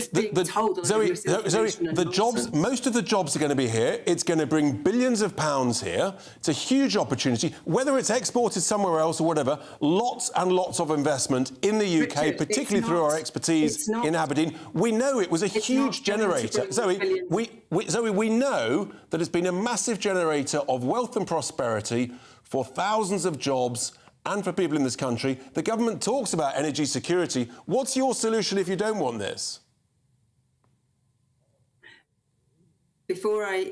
the jobs, most of the jobs are going to be here. It's going to bring billions of pounds here. It's a huge opportunity. Whether it's exported somewhere else or whatever, lots and lots of investment in the UK, Richard, particularly through our expertise in Aberdeen. We know it was a huge generator. Zoe, we know that it's been a massive generator of wealth and prosperity for thousands of jobs and for people in this country. The government talks about energy security. What's your solution if you don't want this?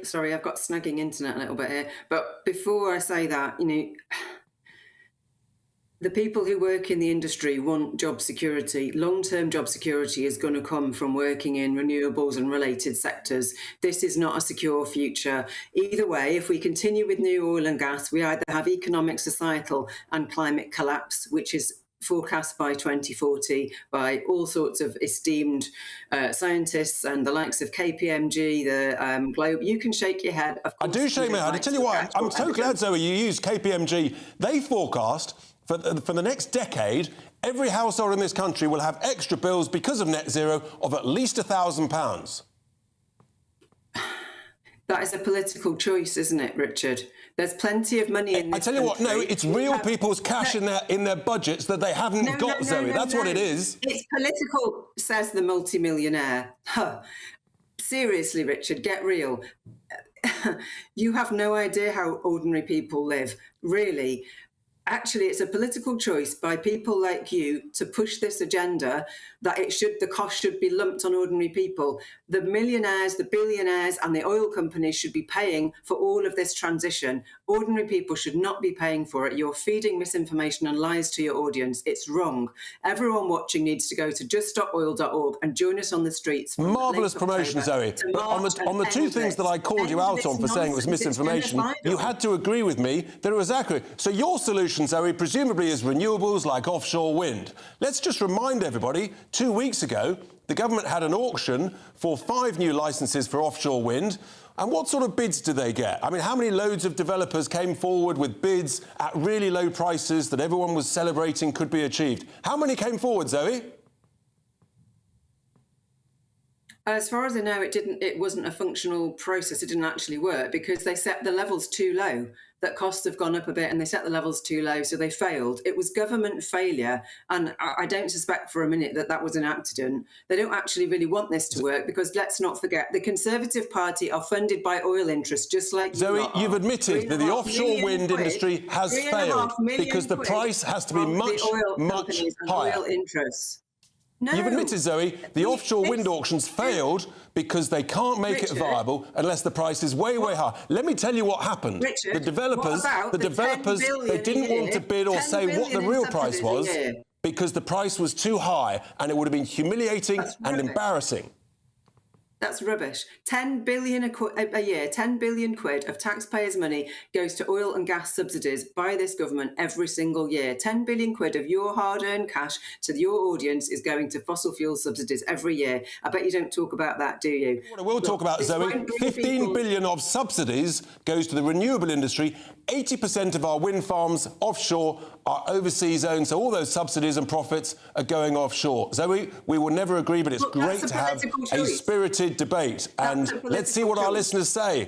Sorry, I've got snagging internet a little bit here, but before I say that, you know, The people who work in the industry want job security. Long-term job security is going to come from working in renewables and related sectors. This is not a secure future. Either way, if we continue with new oil and gas, we either have economic, societal and climate collapse, which is forecast by 2040 by all sorts of esteemed scientists and the likes of KPMG, the Globe. You can shake your head. Of course, I do shake my head. I tell you what, I'm so glad, Zoe, you used KPMG. They forecast for the next decade, every household in this country will have extra bills because of net zero of at least £1,000. That is a political choice, isn't it, Richard? There's plenty of money in this I tell you what, no, country. it's real people's cash in their budgets that they haven't got, Zoe. That's what it is. It's political, says the multimillionaire. Huh. Seriously, Richard, get real. You have no idea how ordinary people live, really. Actually, it's a political choice by people like you to push this agenda that the cost should be lumped on ordinary people. The millionaires, the billionaires and the oil companies should be paying for all of this transition. Ordinary people should not be paying for it. You're feeding misinformation and lies to your audience. It's wrong. Everyone watching needs to go to juststopoil.org and join us on the streets. Marvellous promotion, Zoe. But on the two things that I called you out on for saying it was misinformation, you had to agree with me that it was accurate. So your solution, Zoe, presumably is renewables like offshore wind. Let's just remind everybody, 2 weeks ago, the government had an auction for 5 new licences for offshore wind. And what sort of bids did they get? I mean, how many loads of developers came forward with bids at really low prices that everyone was celebrating could be achieved? How many came forward, Zoe? As far as I know, it wasn't a functional process. It didn't actually work because they set the levels too low. That costs have gone up a bit and they set the levels too low, so they failed. It was government failure, and I don't suspect for a minute that was an accident. They don't actually really want this to work because let's not forget, the Conservative Party are funded by oil interests, just like Zoe, you've admitted that the offshore wind industry has failed because the price has to be much higher. Oil interests. No. You've admitted, Zoe, the offshore wind auctions failed because they can't make it viable unless the price is way, way high. Let me tell you what happened. Richard, the developers, they didn't want to bid or say what the real price was because the price was too high and it would have been humiliating and embarrassing. That's rubbish. 10 billion a year, 10 billion quid of taxpayers' money goes to oil and gas subsidies by this government every single year. 10 billion quid of your hard-earned cash to your audience is going to fossil fuel subsidies every year. I bet you don't talk about that, do you? What I will talk about, Zoe, 15 billion of subsidies goes to the renewable industry. 80% of our wind farms offshore are overseas owned, so all those subsidies and profits are going offshore. Zoe, we will never agree, but it's great to have a spirited debate. And let's see what our listeners say.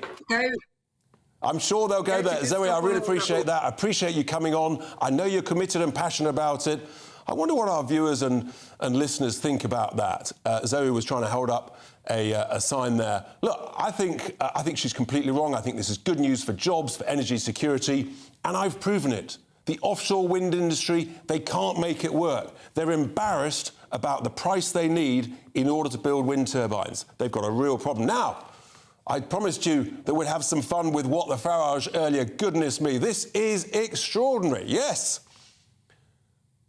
I'm sure they'll go there. Zoe, I really appreciate that. I appreciate you coming on. I know you're committed and passionate about it. I wonder what our viewers and listeners think about that. Zoe was trying to hold up a sign there. Look, I think she's completely wrong. I think this is good news for jobs, for energy security, and I've proven it. The offshore wind industry, they can't make it work. They're embarrassed about the price they need in order to build wind turbines. They've got a real problem. Now, I promised you that we'd have some fun with What the Farage earlier. Goodness me, this is extraordinary. Yes.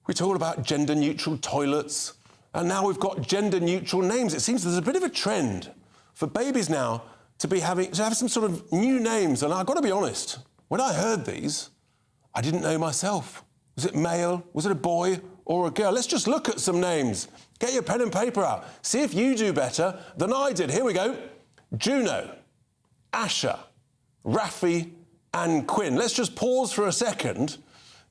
We talked about gender-neutral toilets, and now we've got gender-neutral names. It seems there's a bit of a trend for babies now to have some sort of new names. And I've got to be honest, when I heard these, I didn't know myself. Was it male? Was it a boy or a girl? Let's just look at some names. Get your pen and paper out. See if you do better than I did. Here we go. Juno, Asher, Raffi and Quinn. Let's just pause for a second.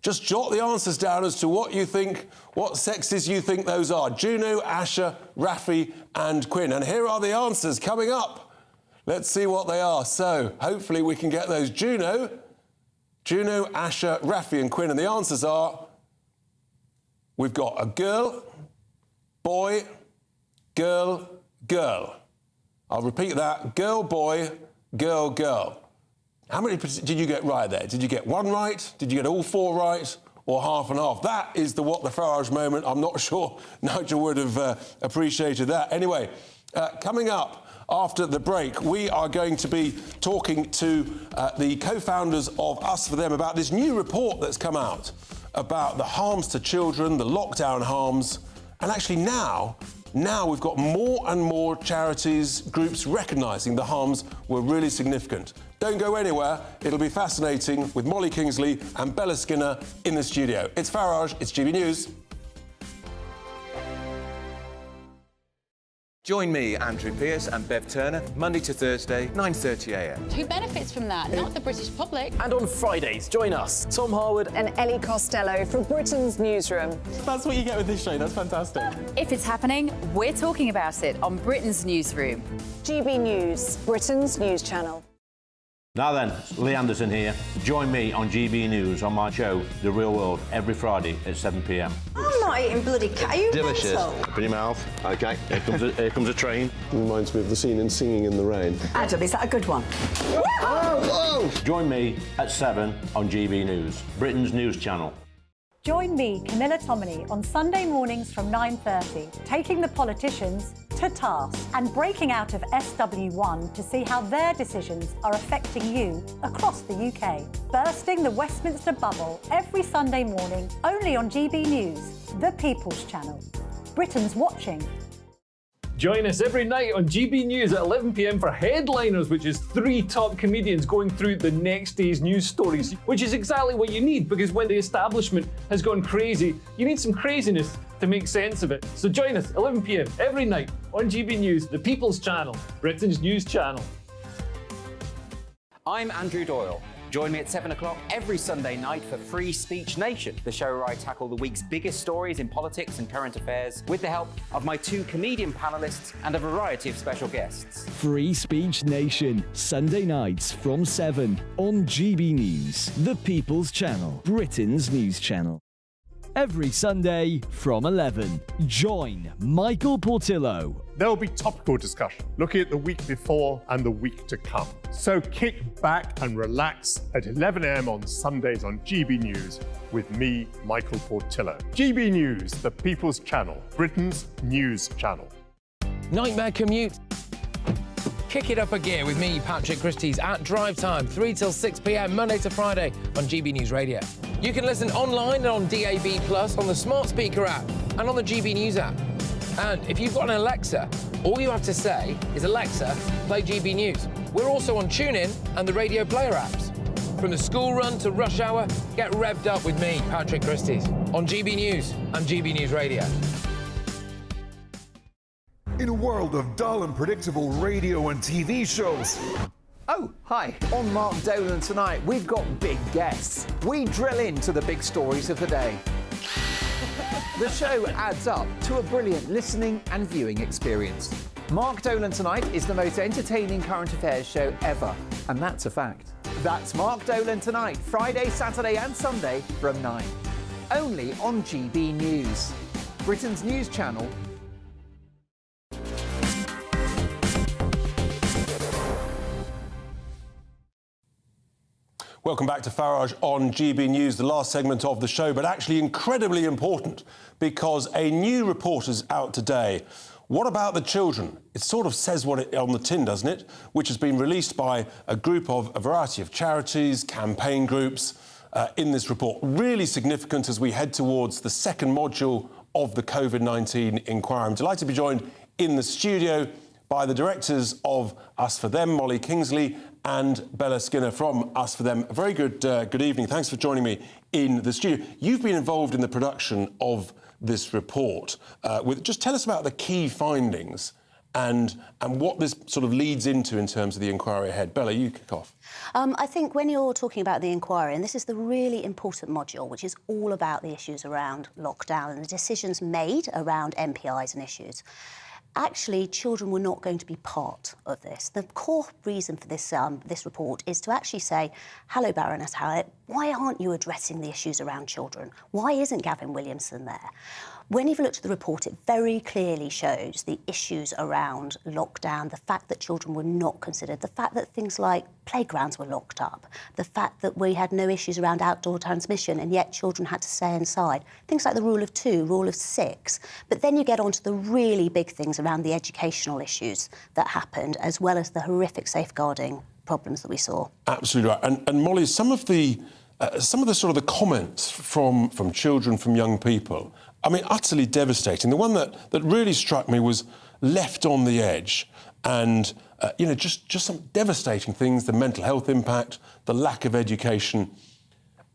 Just jot the answers down as to what you think, what sexes you think those are. Juno, Asher, Raffi and Quinn. And here are the answers coming up. Let's see what they are. So hopefully we can get those. Juno, Asher, Raffi and Quinn. And the answers are, we've got a girl, boy, girl, girl. I'll repeat that. Girl, boy, girl, girl. How many did you get right there? Did you get one right? Did you get all 4 right? Or half and half? That is the What the Farage moment. I'm not sure Nigel would have appreciated that. Anyway, coming up after the break, we are going to be talking to the co-founders of Us For Them about this new report that's come out about the harms to children, the lockdown harms, and actually now we've got more and more charities, groups recognising the harms were really significant. Don't go anywhere, it'll be fascinating with Molly Kingsley and Bella Skinner in the studio. It's Farage, it's GB News. Join me, Andrew Pearce and Bev Turner, Monday to Thursday, 9:30am. Who benefits from that? Not the British public. And on Fridays, join us, Tom Harwood and Ellie Costello from Britain's Newsroom. That's what you get with this show, that's fantastic. If it's happening, we're talking about it on Britain's Newsroom. GB News, Britain's news channel. Now then, Lee Anderson here. Join me on GB News on my show, The Real World, every Friday at 7pm. I'm not eating bloody cat. Are you Delicious. mental? Open your mouth. OK, here comes a train. Reminds me of the scene in Singing in the Rain. Adam, is that a good one? Join me at 7 on GB News, Britain's news channel. Join me, Camilla Tominey, on Sunday mornings from 9:30, taking the politicians to task and breaking out of SW1 to see how their decisions are affecting you across the UK. Bursting the Westminster bubble every Sunday morning, only on GB News, the People's Channel. Britain's watching. Join us every night on GB News at 11pm for Headliners, which is 3 top comedians going through the next day's news stories, which is exactly what you need, because when the establishment has gone crazy, you need some craziness to make sense of it. So join us 11pm every night on GB News, the People's Channel, Britain's news channel. I'm Andrew Doyle. Join me at 7 o'clock every Sunday night for Free Speech Nation, the show where I tackle the week's biggest stories in politics and current affairs with the help of my 2 comedian panellists and a variety of special guests. Free Speech Nation, Sunday nights from 7 on GB News, the People's Channel, Britain's news channel. Every Sunday from 11, join Michael Portillo. There'll be topical discussion, looking at the week before and the week to come. So kick back and relax at 11am on Sundays on GB News with me, Michael Portillo. GB News, the People's Channel, Britain's news channel. Nightmare commute? Kick it up a gear with me, Patrick Christie's, at drive time, 3 till 6pm, Monday to Friday on GB News Radio. You can listen online and on DAB+, on the smart speaker app and on the GB News app. And if you've got an Alexa, all you have to say is, Alexa, play GB News. We're also on TuneIn and the Radio Player apps. From the school run to rush hour, get revved up with me, Patrick Christie's, on GB News and GB News Radio. In a world of dull and predictable radio and TV shows. Oh, hi. On Mark Dolan tonight, we've got big guests. We drill into the big stories of the day. The show adds up to a brilliant listening and viewing experience. Mark Dolan Tonight is the most entertaining current affairs show ever, and that's a fact. That's Mark Dolan Tonight, Friday, Saturday and Sunday from 9. Only on GB News, Britain's news channel. Welcome back to Farage on GB News, the last segment of the show, but actually incredibly important because a new report is out today. What about the children? It sort of says what it on the tin, doesn't it? Which has been released by a variety of charities, campaign groups in this report. Really significant as we head towards the second module of the COVID-19 inquiry. I'm delighted to be joined in the studio by the directors of Us For Them, Molly Kingsley and Bella Skinner from Us For Them. A very good evening. Thanks for joining me in the studio. You've been involved in the production of this report. Just tell us about the key findings and what this sort of leads into in terms of the inquiry ahead. Bella, you kick off. I think when you're talking about the inquiry, and this is the really important module, which is all about the issues around lockdown and the decisions made around MPIs and issues, actually, children were not going to be part of this. The core reason for this report is to actually say, hello, Baroness Howlett, why aren't you addressing the issues around children? Why isn't Gavin Williamson there? When you've looked at the report, it very clearly shows the issues around lockdown, the fact that children were not considered, the fact that things like playgrounds were locked up, the fact that we had no issues around outdoor transmission and yet children had to stay inside. Things like the rule of 2, rule of 6. But then you get onto the really big things around the educational issues that happened, as well as the horrific safeguarding problems that we saw. Absolutely right. And Molly, some of the some of the sort of the comments from children, from young people, I mean, utterly devastating. The one that really struck me was left on the edge, and just some devastating things: the mental health impact, the lack of education.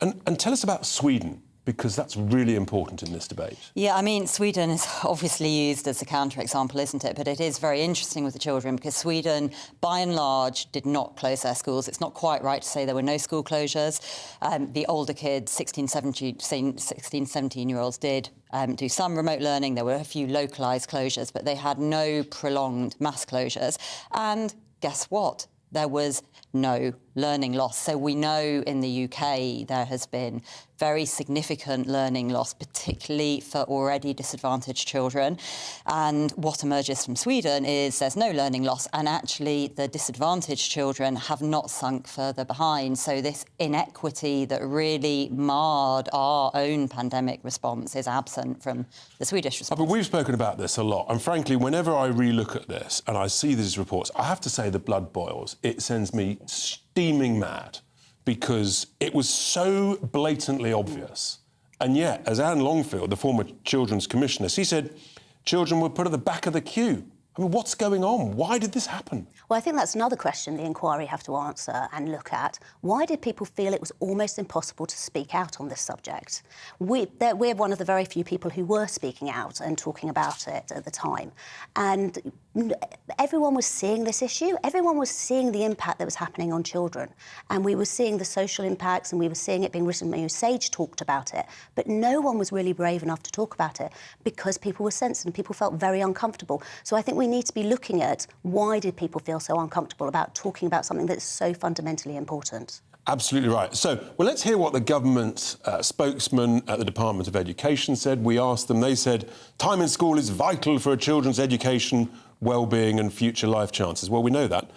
And tell us about Sweden, because that's really important in this debate. Yeah, I mean, Sweden is obviously used as a counterexample, isn't it? But it is very interesting with the children, because Sweden, by and large, did not close their schools. It's not quite right to say there were no school closures. The older kids, 16, 17-year-olds, did do some remote learning. There were a few localised closures, but they had no prolonged mass closures. And guess what? There was no learning loss. So we know in the UK there has been very significant learning loss, particularly for already disadvantaged children. And what emerges from Sweden is there's no learning loss, and actually the disadvantaged children have not sunk further behind. So this inequity that really marred our own pandemic response is absent from the Swedish response. But we've spoken about this a lot, and frankly, whenever I re-look at this and I see these reports, I have to say the blood boils. It sends me steaming mad, because it was so blatantly obvious. And yet, as Anne Longfield, the former Children's Commissioner, she said children were put at the back of the queue. I mean, what's going on? Why did this happen? Well, I think that's another question the inquiry have to answer and look at. Why did people feel it was almost impossible to speak out on this subject? We're one of the very few people who were speaking out and talking about it at the time. And everyone was seeing this issue. Everyone was seeing the impact that was happening on children. And we were seeing the social impacts, and we were seeing it being written. Sage talked about it. But no one was really brave enough to talk about it, because people were sensitive and people felt very uncomfortable. So I think we need to be looking at why did people feel so uncomfortable about talking about something that's so fundamentally important. Absolutely right. So, well, let's hear what the government spokesman at the Department of Education said. We asked them, they said, time in school is vital for a children's education, well-being and future life chances. Well, we know that.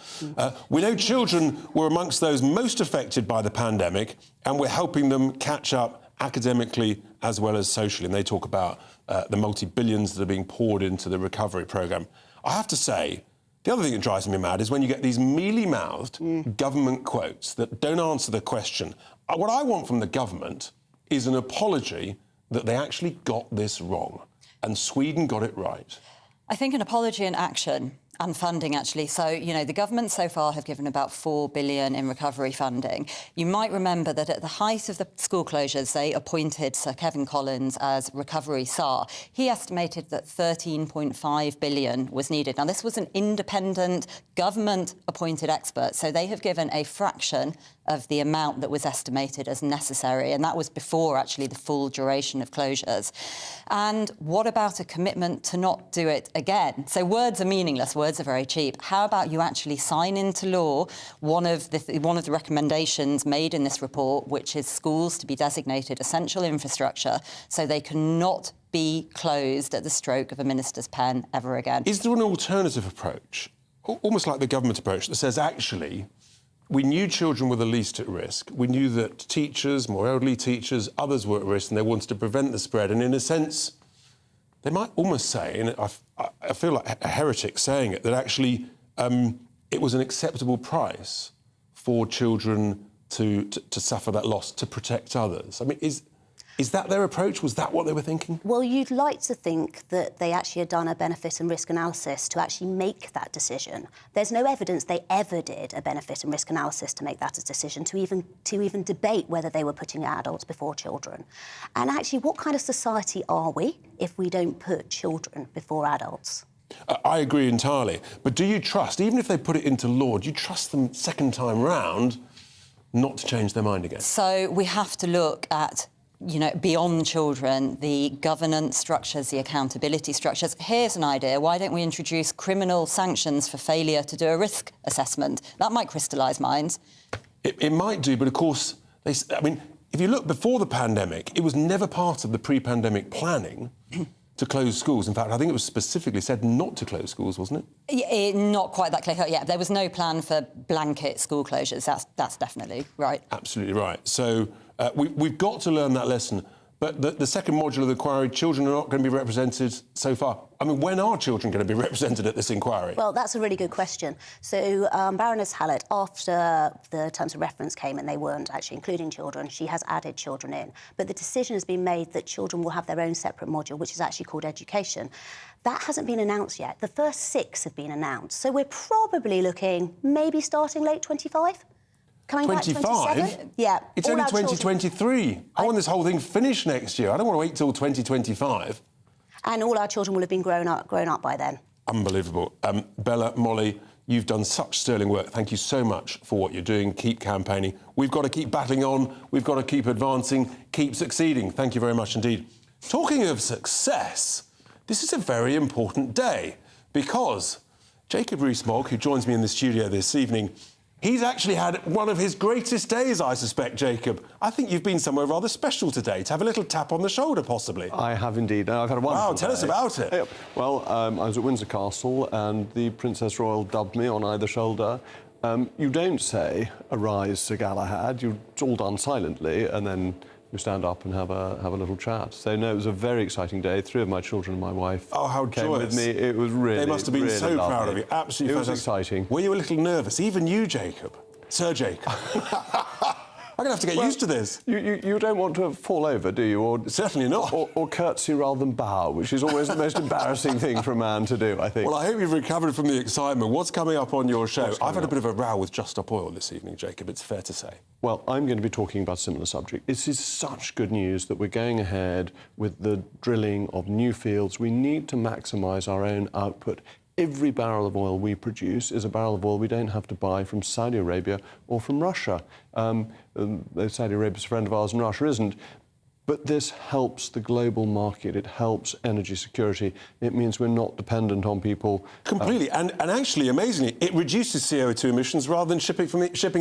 We know children were amongst those most affected by the pandemic, and we're helping them catch up academically as well as socially. And they talk about the multi-billions that are being poured into the recovery programme. I have to say, the other thing that drives me mad is when you get these mealy-mouthed government quotes that don't answer the question. What I want from the government is an apology that they actually got this wrong, and Sweden got it right. I think an apology and action and funding, actually. So, the government so far have given about $4 billion in recovery funding. You might remember that at the height of the school closures, they appointed Sir Kevin Collins as recovery SAR. He estimated that $13.5 billion was needed. Now, this was an independent government-appointed expert, so they have given a fraction of the amount that was estimated as necessary, and that was before, actually, the full duration of closures. And what about a commitment to not do it again? So words are meaningless, words are very cheap. How about you actually sign into law one of the recommendations made in this report, which is schools to be designated essential infrastructure, so they cannot be closed at the stroke of a minister's pen ever again. Is there an alternative approach, almost like the government approach, that says, actually, we knew children were the least at risk. We knew that teachers, more elderly teachers, others were at risk, and they wanted to prevent the spread. And in a sense, they might almost say, and I feel like a heretic saying it, that actually it was an acceptable price for children to suffer that loss, to protect others. I mean, is that their approach? Was that what they were thinking? Well, you'd like to think that they actually had done a benefit and risk analysis to actually make that decision. There's no evidence they ever did a benefit and risk analysis to make that a decision, to even debate whether they were putting adults before children. And actually, what kind of society are we if we don't put children before adults? I agree entirely. But do you trust, even if they put it into law, do you trust them second time round not to change their mind again? So we have to look at beyond children, the governance structures, the accountability structures. Here's an idea. Why don't we introduce criminal sanctions for failure to do a risk assessment? That might crystallise minds. It might do, but of course, if you look before the pandemic, it was never part of the pre-pandemic planning to close schools. In fact, I think it was specifically said not to close schools, wasn't it? Not quite that clear. Yeah, there was no plan for blanket school closures. That's definitely right. Absolutely right. So we've got to learn that lesson. But the second module of the inquiry, children are not going to be represented so far. I mean, when are children going to be represented at this inquiry? Well, that's a really good question. So Baroness Hallett, after the terms of reference came and they weren't actually including children, she has added children in. But the decision has been made that children will have their own separate module, which is actually called education. That hasn't been announced yet. The first 6 have been announced. So we're probably looking maybe starting late 25? Coming 25? back 27? Yeah. It's only 2023. I want this whole thing finished next year. I don't want to wait till 2025. And all our children will have been grown up by then. Unbelievable. Bella, Molly, you've done such sterling work. Thank you so much for what you're doing. Keep campaigning. We've got to keep battling on. We've got to keep advancing, keep succeeding. Thank you very much indeed. Talking of success, this is a very important day because Jacob Rees-Mogg, who joins me in the studio this evening, he's actually had one of his greatest days, I suspect, Jacob. I think you've been somewhere rather special today, to have a little tap on the shoulder, possibly. I have indeed. I've had a wonderful Wow, tell day. us about it. Yep. Well, I was at Windsor Castle and the Princess Royal dubbed me on either shoulder. You don't say, "Arise, Sir Galahad." It's all done silently, and then you stand up and have a little chat. So, no, it was a very exciting day. 3 of my children and my wife came with me. It was really They must have been really so lovely. proud of you. Absolutely It was fantastic. exciting. Were you a little nervous? Even you, Jacob? Sir Jacob? I'm going to have to get used to this. You don't want to fall over, do you? Or certainly not. Or curtsy rather than bow, which is always the most embarrassing thing for a man to do, I think. Well, I hope you've recovered from the excitement. What's coming up on your show? I've had a bit of a row with Just Stop Oil this evening, Jacob, it's fair to say. Well, I'm going to be talking about a similar subject. This is such good news that we're going ahead with the drilling of new fields. We need to maximise our own output. Every barrel of oil we produce is a barrel of oil we don't have to buy from Saudi Arabia or from Russia. Saudi Arabia's a friend of ours and Russia isn't. But this helps the global market. It helps energy security. It means we're not dependent on people. Completely. And actually, amazingly, it reduces CO2 emissions rather than shipping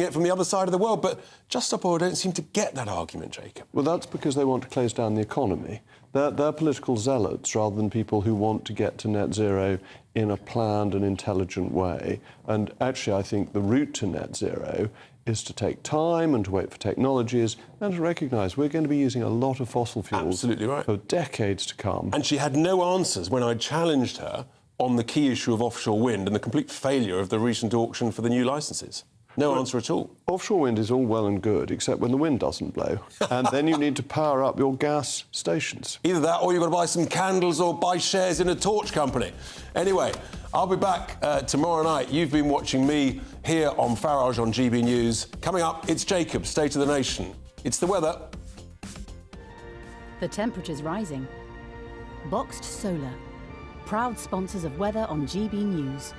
it from the other side of the world. But Just Stop Oil don't seem to get that argument, Jacob. Well, that's because they want to close down the economy. They're political zealots rather than people who want to get to net zero in a planned and intelligent way. And actually, I think the route to net zero is to take time and to wait for technologies and to recognise we're going to be using a lot of fossil fuels Absolutely right. for decades to come. And she had no answers when I challenged her on the key issue of offshore wind and the complete failure of the recent auction for the new licences. No answer at all. Offshore wind is all well and good, except when the wind doesn't blow. And then you need to power up your gas stations. Either that or you've got to buy some candles or buy shares in a torch company. Anyway, I'll be back tomorrow night. You've been watching me here on Farage on GB News. Coming up, it's Jacob, State of the Nation. It's the weather. The temperature's rising. Boxed Solar, proud sponsors of weather on GB News.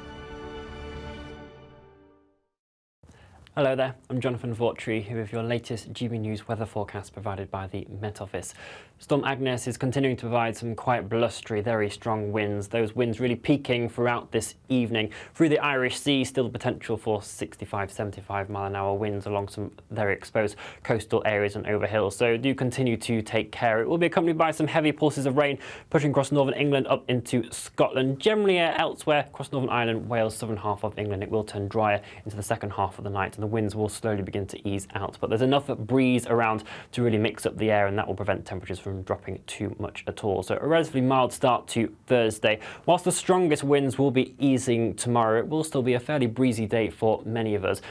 Hello there, I'm Jonathan Vautry here with your latest GB News weather forecast provided by the Met Office. Storm Agnes is continuing to provide some quite blustery, very strong winds. Those winds really peaking throughout this evening. Through the Irish Sea, still the potential for 65, 75 mile an hour winds along some very exposed coastal areas and over hills. So do continue to take care. It will be accompanied by some heavy pulses of rain pushing across northern England up into Scotland. Generally elsewhere across Northern Ireland, Wales, southern half of England, it will turn drier into the second half of the night. The winds will slowly begin to ease out, but there's enough breeze around to really mix up the air, and that will prevent temperatures from dropping too much at all. So a relatively mild start to Thursday. Whilst the strongest winds will be easing tomorrow, it will still be a fairly breezy day for many of us.